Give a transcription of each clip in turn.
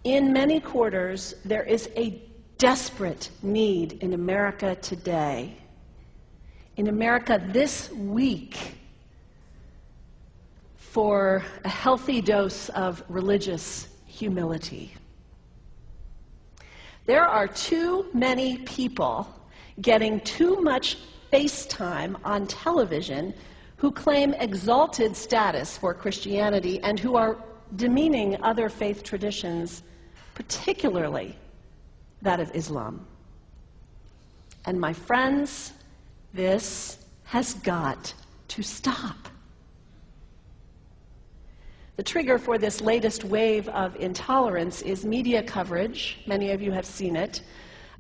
In many quarters, there is a desperate need in America today, in America this week, for a healthy dose of religious humility. There are too many people getting too much face time on television who claim exalted status for Christianity and who are demeaning other faith traditions, particularly that of Islam. And my friends, this has got to stop. The trigger for this latest wave of intolerance is media coverage, many of you have seen it,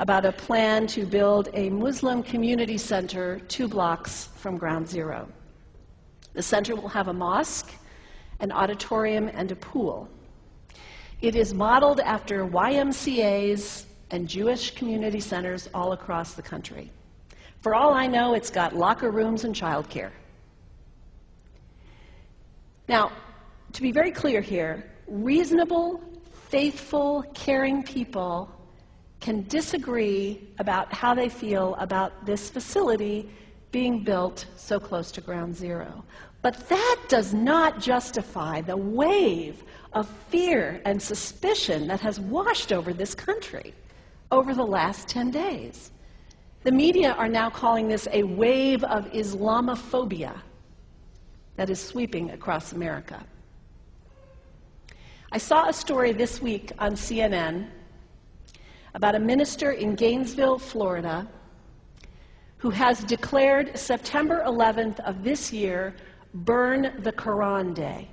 about a plan to build a Muslim community center 2 blocks from Ground Zero. The center will have a mosque, an auditorium, and a pool. It is modeled after YMCAs and Jewish community centers all across the country. For all I know, it's got locker rooms and childcare. Now, to be very clear here, reasonable, faithful, caring people can disagree about how they feel about this facility being built so close to Ground Zero. But that does not justify the wave of fear and suspicion that has washed over this country over the last 10 days. The media are now calling this a wave of Islamophobia that is sweeping across America. I saw a story this week on CNN about a minister in Gainesville, Florida, who has declared September 11th of this year Burn the Quran Day.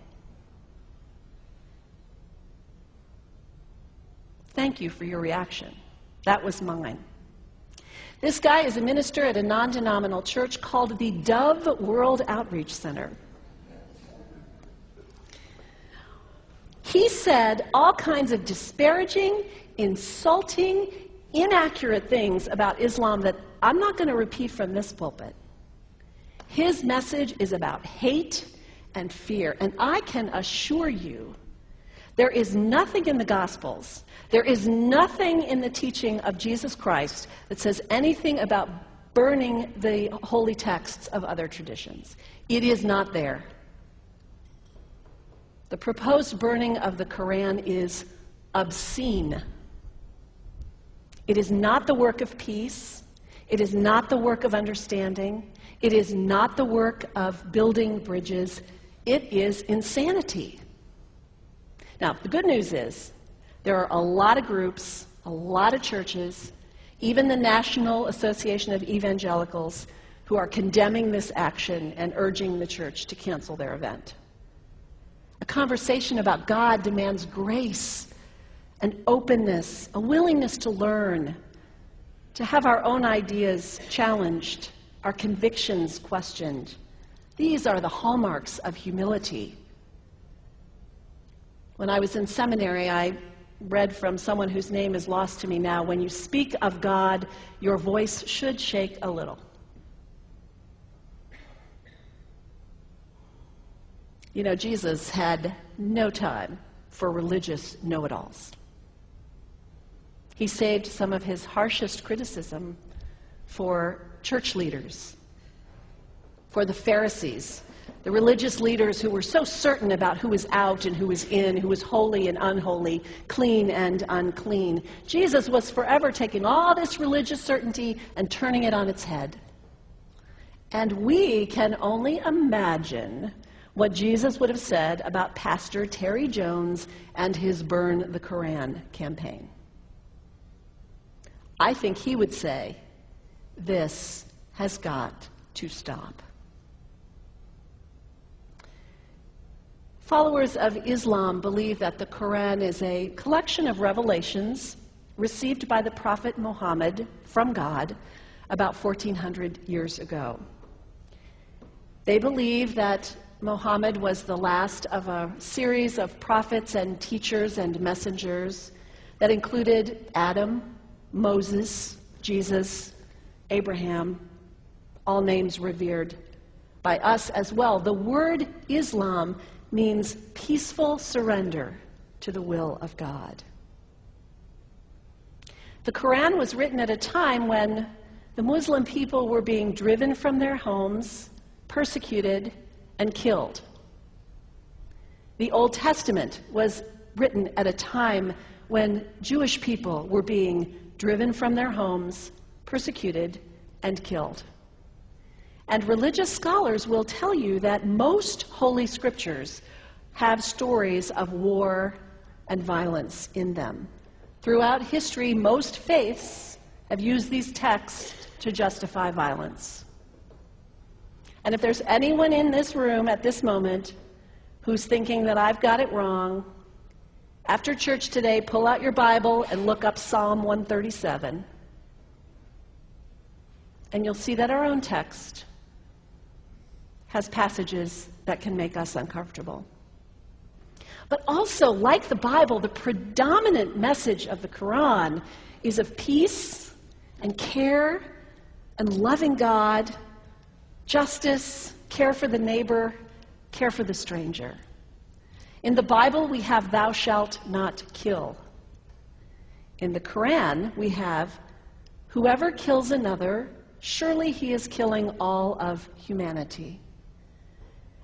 Thank you for your reaction. That was mine. This guy is a minister at a non-denominational church called the Dove World Outreach Center. He said all kinds of disparaging, insulting, inaccurate things about Islam that I'm not going to repeat from this pulpit. His message is about hate and fear, and I can assure you there is nothing in the Gospels, there is nothing in the teaching of Jesus Christ that says anything about burning the holy texts of other traditions. It is not there. The proposed burning of the Quran is obscene. It is not the work of peace. It is not the work of understanding. It is not the work of building bridges. It is insanity. Now, the good news is there are a lot of groups, a lot of churches, even the National Association of Evangelicals, who are condemning this action and urging the church to cancel their event. A conversation about God demands grace and openness, a willingness to learn, to have our own ideas challenged, our convictions questioned. These are the hallmarks of humility. When I was in seminary, I read from someone whose name is lost to me now, when you speak of God, your voice should shake a little. You know, Jesus had no time for religious know-it-alls. He saved some of his harshest criticism for church leaders, for the Pharisees, the religious leaders who were so certain about who was out and who was in, who was holy and unholy, clean and unclean. Jesus was forever taking all this religious certainty and turning it on its head. And we can only imagine what Jesus would have said about Pastor Terry Jones and his Burn the Quran campaign. I think he would say, this has got to stop. Followers of Islam believe that the Quran is a collection of revelations received by the Prophet Muhammad from God about 1400 years ago. They believe that Muhammad was the last of a series of prophets and teachers and messengers that included Adam, Moses, Jesus, Abraham, all names revered by us as well. The word Islam means peaceful surrender to the will of God. The Quran was written at a time when the Muslim people were being driven from their homes, persecuted, and killed. The Old Testament was written at a time when Jewish people were being driven from their homes, persecuted, and killed. And religious scholars will tell you that most holy scriptures have stories of war and violence in them. Throughout history, most faiths have used these texts to justify violence. And if there's anyone in this room at this moment who's thinking that I've got it wrong, after church today, pull out your Bible and look up Psalm 137. And you'll see that our own text has passages that can make us uncomfortable. But also, like the Bible, the predominant message of the Quran is of peace and care and loving God, justice, care for the neighbor, care for the stranger. In the Bible, we have thou shalt not kill. In the Quran, we have whoever kills another, surely he is killing all of humanity.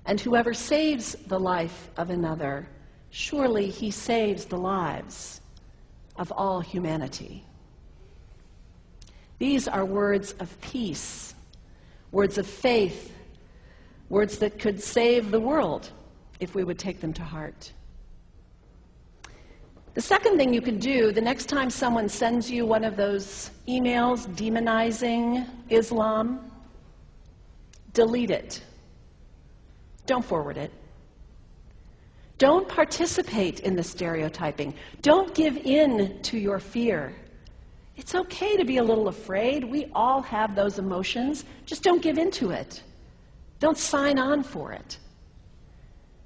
And whoever saves the life of another, surely he saves the lives of all humanity. These are words of peace, words of faith, words that could save the world if we would take them to heart. The second thing you can do the next time someone sends you one of those emails demonizing Islam, delete it. Don't forward it. Don't participate in the stereotyping. Don't give in to your fear. It's okay to be a little afraid. We all have those emotions. Just don't give in to it. Don't sign on for it.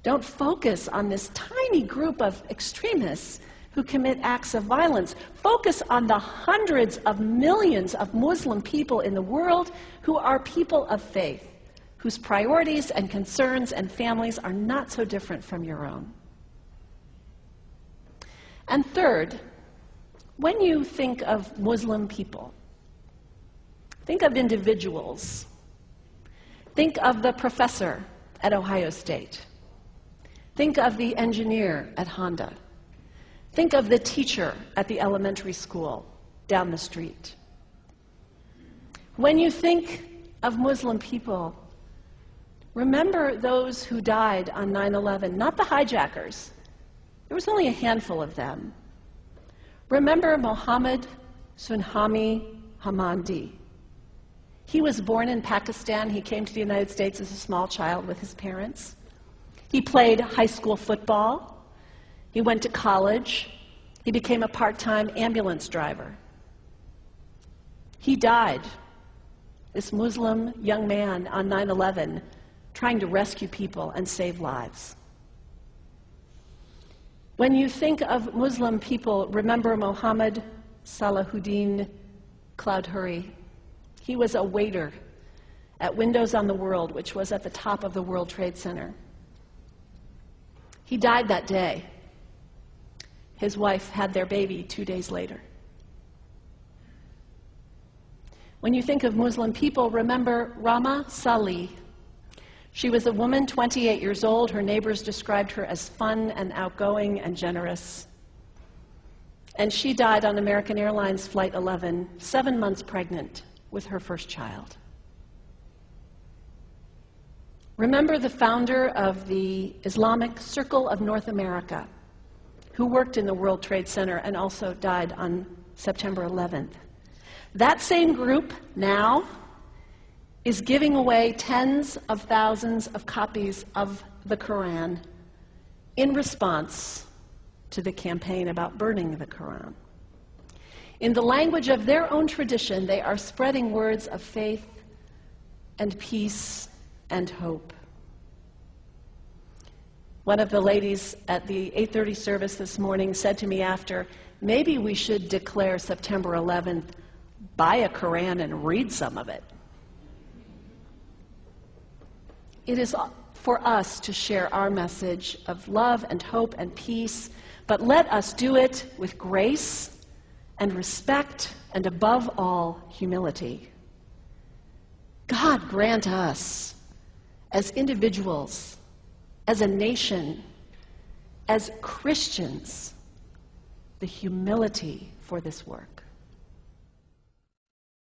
Don't focus on this tiny group of extremists who commit acts of violence. Focus on the hundreds of millions of Muslim people in the world who are people of faith, whose priorities and concerns and families are not so different from your own. And third, when you think of Muslim people, think of individuals. Think of the professor at Ohio State. Think of the engineer at Honda. Think of the teacher at the elementary school down the street. When you think of Muslim people, remember those who died on 9/11, not the hijackers. There was only a handful of them. Remember Mohammed Sunhami Hamandi. He was born in Pakistan. He came to the United States as a small child with his parents. He played high school football. He went to college. He became a part-time ambulance driver. He died, this Muslim young man, on 9/11, trying to rescue people and save lives. When you think of Muslim people, remember Mohammed Salahuddin Cloudhurry. He was a waiter at Windows on the World, which was at the top of the World Trade Center. He died that day. His wife had their baby 2 days later. When you think of Muslim people, remember Rama Salih. She was a woman, 28 years old. Her neighbors described her as fun and outgoing and generous. And she died on American Airlines Flight 11, 7 months pregnant with her first child. Remember the founder of the Islamic Circle of North America, who worked in the World Trade Center and also died on September 11th. That same group now is giving away tens of thousands of copies of the Quran in response to the campaign about burning the Quran. In the language of their own tradition, they are spreading words of faith and peace and hope. One of the ladies at the 8:30 service this morning said to me after, maybe we should declare September 11th, buy a Quran and read some of it. It is for us to share our message of love and hope and peace, but let us do it with grace and respect, and above all, humility. God grant us, as individuals, as a nation, as Christians, the humility for this work.